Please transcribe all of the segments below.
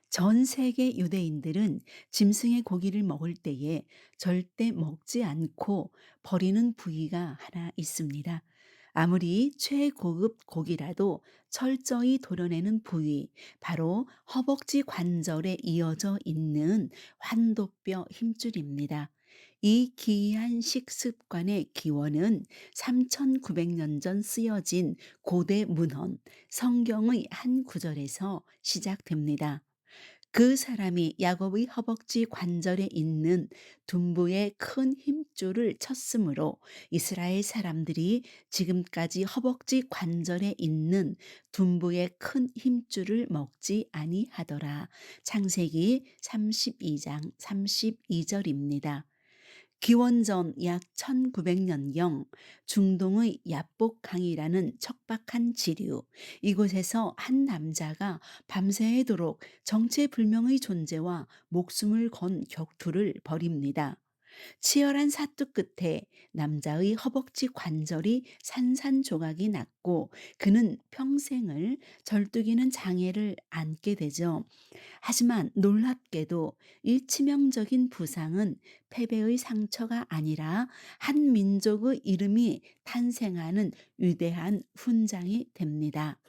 전 세계 유대인들은 짐승의 고기를 먹을 때에 절대 먹지 않고 버리는 부위가 하나 있습니다. 아무리 최고급 고기라도 철저히 도려내는 부위, 바로 허벅지 관절에 이어져 있는 환도뼈 힘줄입니다. 이 기이한 식습관의 기원은 3,900년 전 쓰여진 고대 문헌, 성경의 한 구절에서 시작됩니다. 그 사람이 야곱의 허벅지 관절에 있는 둔부의 큰 힘줄을 쳤으므로 이스라엘 사람들이 지금까지 허벅지 관절에 있는 둔부의 큰 힘줄을 먹지 아니하더라. 창세기 32장 32절입니다. 기원전 약 1900년경 중동의 야복강이라는 척박한 지류, 이곳에서 한 남자가 밤새도록 정체불명의 존재와 목숨을 건 격투를 벌입니다. 치열한 사투 끝에 남자의 허벅지 관절이 산산조각이 났고 그는 평생을 절뚝이는 장애를 안게 되죠. 하지만 놀랍게도 이 치명적인 부상은 패배의 상처가 아니라 한 민족의 이름이 탄생하는 위대한 훈장이 됩니다.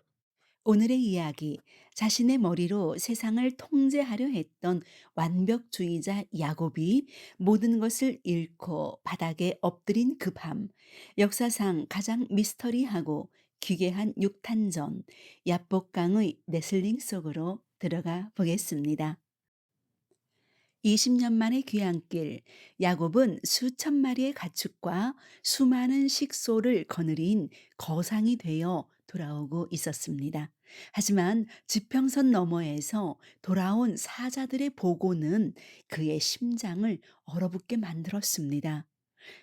오늘의 이야기, 자신의 머리로 세상을 통제하려 했던 완벽주의자 야곱이 모든 것을 잃고 바닥에 엎드린 그 밤, 역사상 가장 미스터리하고 기괴한 육탄전, 야복강의 네슬링 속으로 들어가 보겠습니다. 20년 만의 귀향길, 야곱은 수천 마리의 가축과 수많은 식소를 거느린 거상이 되어 돌아오고 있었습니다. 하지만 지평선 너머에서 돌아온 사자들의 보고는 그의 심장을 얼어붙게 만들었습니다.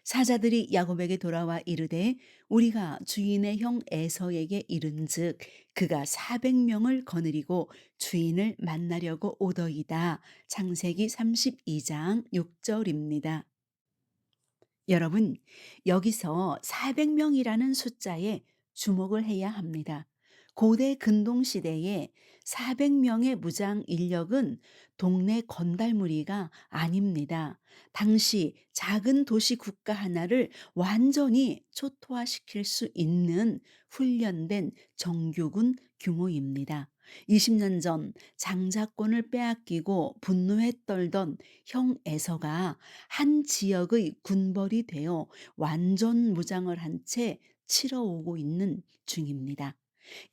사자들이 야곱에게 돌아와 이르되 우리가 주인의 형 에서에게 이른즉 그가 400명을 거느리고 주인을 만나려고 오더이다. 창세기 32장 6절입니다. 여러분, 여기서 400명이라는 숫자에 주목을 해야 합니다. 고대 근동 시대에 400명의 무장 인력은 동네 건달무리가 아닙니다. 당시 작은 도시 국가 하나를 완전히 초토화시킬 수 있는 훈련된 정규군 규모입니다. 20년 전 장자권을 빼앗기고 분노에 떨던 형 에서가 한 지역의 군벌이 되어 완전 무장을 한 채 치러 오고 있는 중입니다.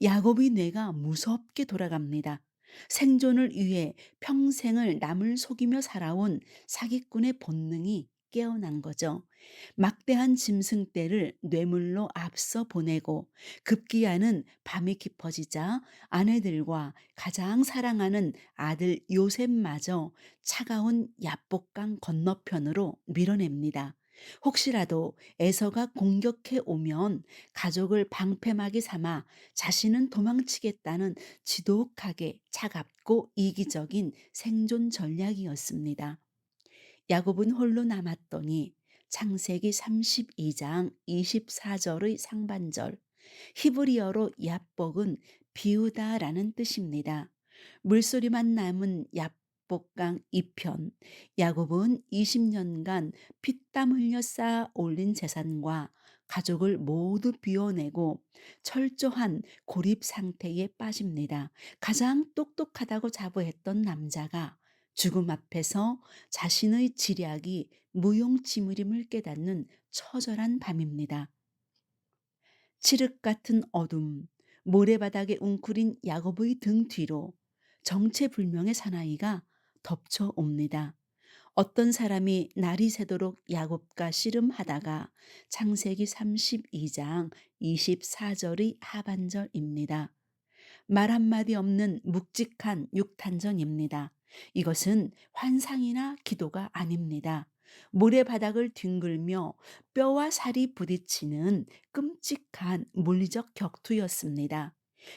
야곱의 뇌가 무섭게 돌아갑니다. 생존을 위해 평생을 남을 속이며 살아온 사기꾼의 본능이 깨어난 거죠. 막대한 짐승떼를 뇌물로 앞서 보내고 급기야는 밤이 깊어지자 아내들과 가장 사랑하는 아들 요셉마저 차가운 야복강 건너편으로 밀어냅니다. 혹시라도 에서가 공격해 오면 가족을 방패막이 삼아 자신은 도망치겠다는 지독하게 차갑고 이기적인 생존 전략이었습니다. 야곱은 홀로 남았더니 창세기 32장 24절의 상반절, 히브리어로 야복은 비우다라는 뜻입니다. 물소리만 남은 야복강 이편, 야곱은 20년간 피땀 흘려 쌓아 올린 재산과 가족을 모두 비워내고 철저한 고립 상태에 빠집니다. 가장 똑똑하다고 자부했던 남자가 죽음 앞에서 자신의 지략이 무용지물임을 깨닫는 처절한 밤입니다. 칠흑 같은 어둠, 모래바닥에 웅크린 야곱의 등 뒤로 정체불명의 사나이가 덮쳐옵니다. 어떤 사람이 날이 새도록 야곱과 씨름하다가 창세기 32장 24절의 하반절입니다. 말 한마디 없는 묵직한 육탄전입니다. 이것은 환상이나 기도가 아닙니다. 모래바닥을 뒹굴며 뼈와 살이 부딪히는 끔찍한 물리적 격투였습니다.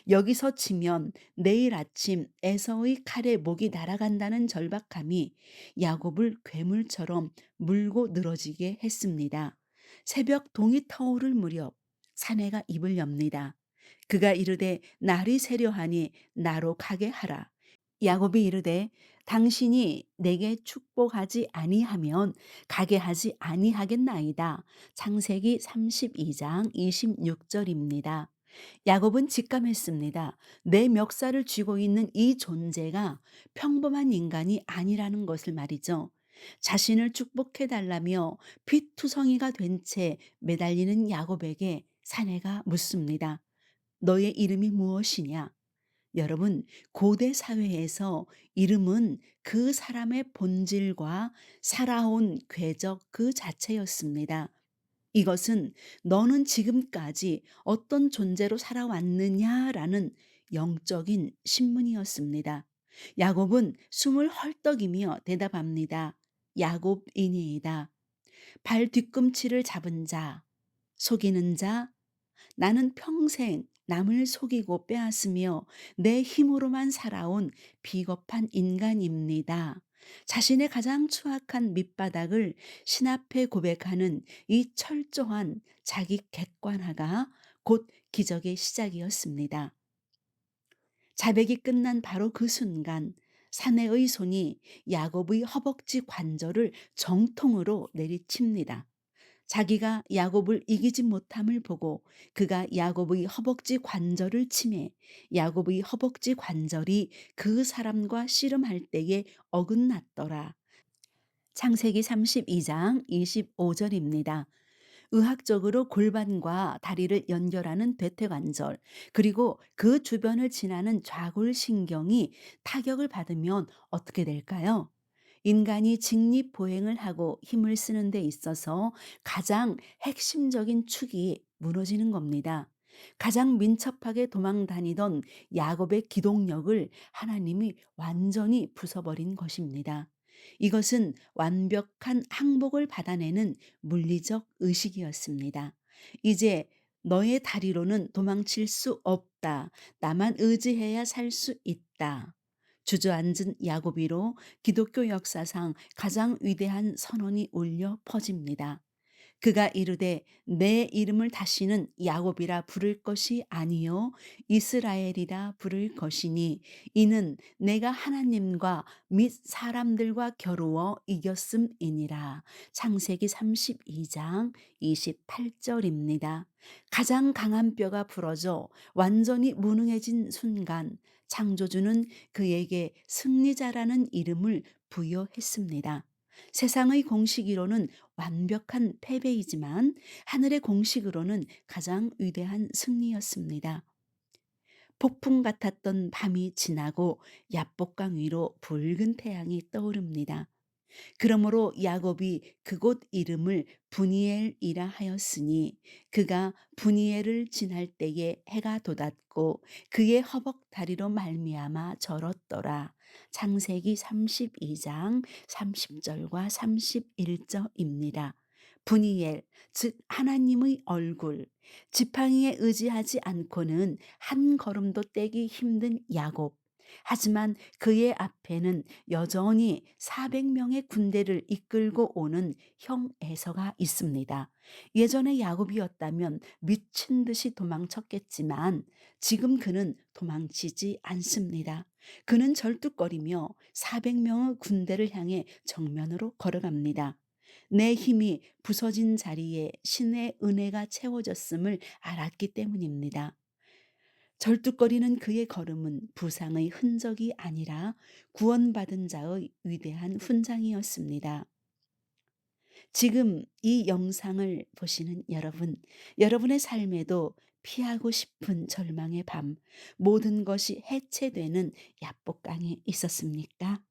여기서 지면 내일 아침 에서의 칼에 목이 날아간다는 절박함이 야곱을 괴물처럼 물고 늘어지게 했습니다. 새벽 동이 터오를 무렵 사내가 입을 엽니다. 그가 이르되 날이 새려하니 나로 가게 하라. 야곱이 이르되 당신이 내게 축복하지 아니하면 가게 하지 아니하겠나이다. 창세기 32장 26절입니다. 야곱은 직감했습니다. 내 멱살을 쥐고 있는 이 존재가 평범한 인간이 아니라는 것을 말이죠. 자신을 축복해 달라며 피투성이가 된 채 매달리는 야곱에게 사내가 묻습니다. 너의 이름이 무엇이냐? 여러분, 고대 사회에서 이름은 그 사람의 본질과 살아온 궤적 그 자체였습니다. 이것은 너는 지금까지 어떤 존재로 살아왔느냐라는 영적인 신문이었습니다. 야곱은 숨을 헐떡이며 대답합니다. 야곱이니이다. 발 뒤꿈치를 잡은 자, 속이는 자, 나는 평생 남을 속이고 빼앗으며 내 힘으로만 살아온 비겁한 인간입니다. 자신의 가장 추악한 밑바닥을 신 앞에 고백하는 이 철저한 자기 객관화가 곧 기적의 시작이었습니다. 자백이 끝난 바로 그 순간 사내의 손이 야곱의 허벅지 관절을 정통으로 내리칩니다. 자기가 야곱을 이기지 못함을 보고 그가 야곱의 허벅지 관절을 치매 야곱의 허벅지 관절이 그 사람과 씨름할 때에 어긋났더라. 창세기 32장 25절입니다. 의학적으로 골반과 다리를 연결하는 대퇴관절, 그리고 그 주변을 지나는 좌골신경이 타격을 받으면 어떻게 될까요? 인간이 직립보행을 하고 힘을 쓰는 데 있어서 가장 핵심적인 축이 무너지는 겁니다. 가장 민첩하게 도망 다니던 야곱의 기동력을 하나님이 완전히 부숴버린 것입니다. 이것은 완벽한 항복을 받아내는 물리적 의식이었습니다. 이제 너의 다리로는 도망칠 수 없다. 나만 의지해야 살 수 있다. 주저앉은 야곱이로 기독교 역사상 가장 위대한 선언이 울려 퍼집니다. 그가 이르되 내 이름을 다시는 야곱이라 부를 것이 아니요 이스라엘이라 부를 것이니 이는 내가 하나님과 및 사람들과 겨루어 이겼음이니라. 창세기 32장 28절입니다. 가장 강한 뼈가 부러져 완전히 무능해진 순간 창조주는 그에게 승리자라는 이름을 부여했습니다. 세상의 공식으로는 완벽한 패배이지만 하늘의 공식으로는 가장 위대한 승리였습니다. 폭풍 같았던 밤이 지나고 야복강 위로 붉은 태양이 떠오릅니다. 그러므로 야곱이 그곳 이름을 분이엘이라 하였으니 그가 분이엘을 지날 때에 해가 돋았고 그의 허벅 다리로 말미암아 절었더라. 창세기 32장 30절과 31절입니다. 분이엘, 즉 하나님의 얼굴, 지팡이에 의지하지 않고는 한 걸음도 떼기 힘든 야곱. 하지만 그의 앞에는 여전히 400명의 군대를 이끌고 오는 형 에서가 있습니다. 예전에 야곱이었다면 미친 듯이 도망쳤겠지만 지금 그는 도망치지 않습니다. 그는 절뚝거리며 400명의 군대를 향해 정면으로 걸어갑니다. 내 힘이 부서진 자리에 신의 은혜가 채워졌음을 알았기 때문입니다. 절뚝거리는 그의 걸음은 부상의 흔적이 아니라 구원받은 자의 위대한 훈장이었습니다. 지금 이 영상을 보시는 여러분, 여러분의 삶에도 피하고 싶은 절망의 밤, 모든 것이 해체되는 야복강에 있었습니까?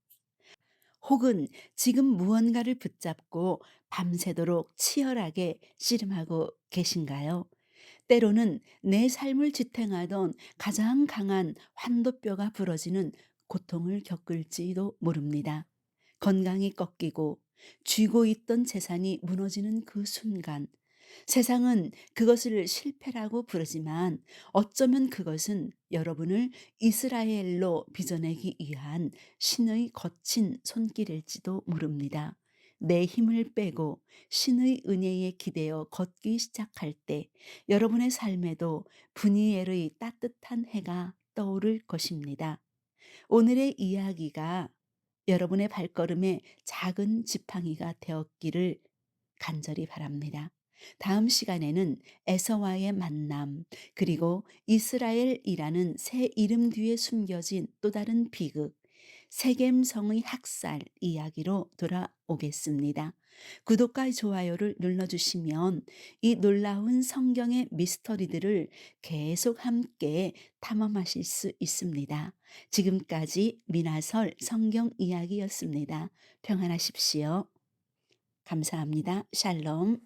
혹은 지금 무언가를 붙잡고 밤새도록 치열하게 씨름하고 계신가요? 때로는 내 삶을 지탱하던 가장 강한 환도뼈가 부러지는 고통을 겪을지도 모릅니다. 건강이 꺾이고 쥐고 있던 재산이 무너지는 그 순간, 세상은 그것을 실패라고 부르지만 어쩌면 그것은 여러분을 이스라엘로 빚어내기 위한 신의 거친 손길일지도 모릅니다. 내 힘을 빼고 신의 은혜에 기대어 걷기 시작할 때 여러분의 삶에도 분이엘의 따뜻한 해가 떠오를 것입니다. 오늘의 이야기가 여러분의 발걸음에 작은 지팡이가 되었기를 간절히 바랍니다. 다음 시간에는 에서와의 만남, 그리고 이스라엘이라는 새 이름 뒤에 숨겨진 또 다른 비극, 세겜성의 학살 이야기로 돌아오겠습니다. 구독과 좋아요를 눌러주시면 이 놀라운 성경의 미스터리들을 계속 함께 탐험하실 수 있습니다. 지금까지 미나설 성경 이야기였습니다. 평안하십시오. 감사합니다. 샬롬.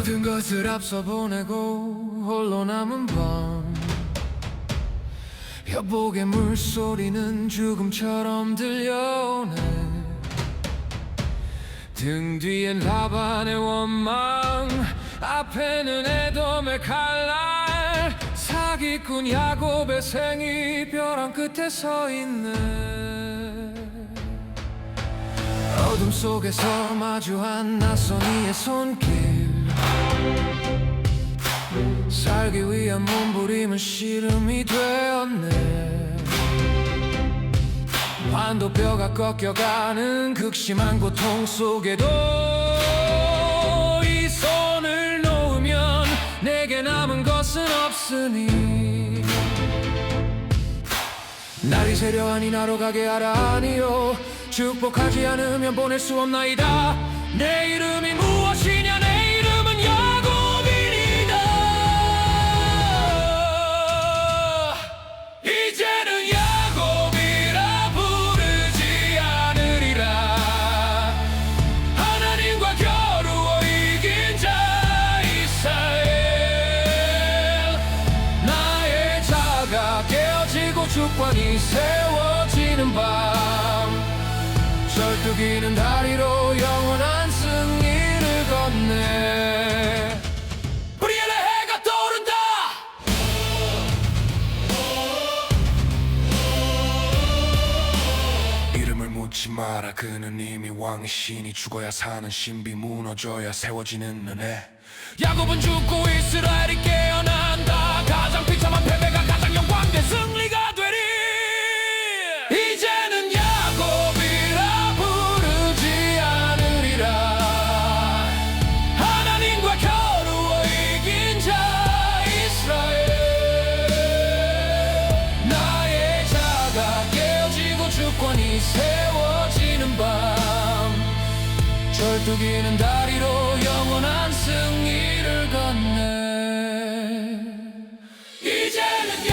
모든 것을 앞서 보내고 홀로 남은 밤, 여복의 물소리는 죽음처럼 들려오네. 등 뒤엔 라반의 원망, 앞에는 에돔의 칼날, 사기꾼 야곱의 생이 벼랑 끝에 서 있네. 어둠 속에서 마주한 낯선 이의 손길, 살기 위한 몸부림은 씨름이 되었네. 환도뼈가 꺾여가는 극심한 고통 속에도 이 손을 놓으면 내게 남은 것은 없으니, 날이 세려하니 나로 가게 하라니요. 축복하지 않으면 보낼 수 없나이다. 내 이름이 무엇이냐? 내 이름은 야곱이니이다. 이제는 야곱이라 부르지 않으리라. 하나님과 겨루어 이긴 자 이스라엘. 나의 자가 깨어지고 주권이 세워지는 밤, 절뚝이는 다리로 영원한 승리를 건네. 우리의 해가 떠오른다. 이름을 묻지 마라. 그는 이미 왕의 신이 죽어야 사는 신비, 무너져야 세워지는 은혜. 야곱은 죽고 이스라엘이 깨어난다. 가장 비참한 패배가 가장 영광된 승리가 되리. 이제는 야곱이라 부르지 않으리라. 하나님과 겨루어 이긴 자 이스라엘. 나의 자가 깨어지고 주권이 세워지는 밤, 절뚝이는 다리로 영원한 승리를 건네. 이제는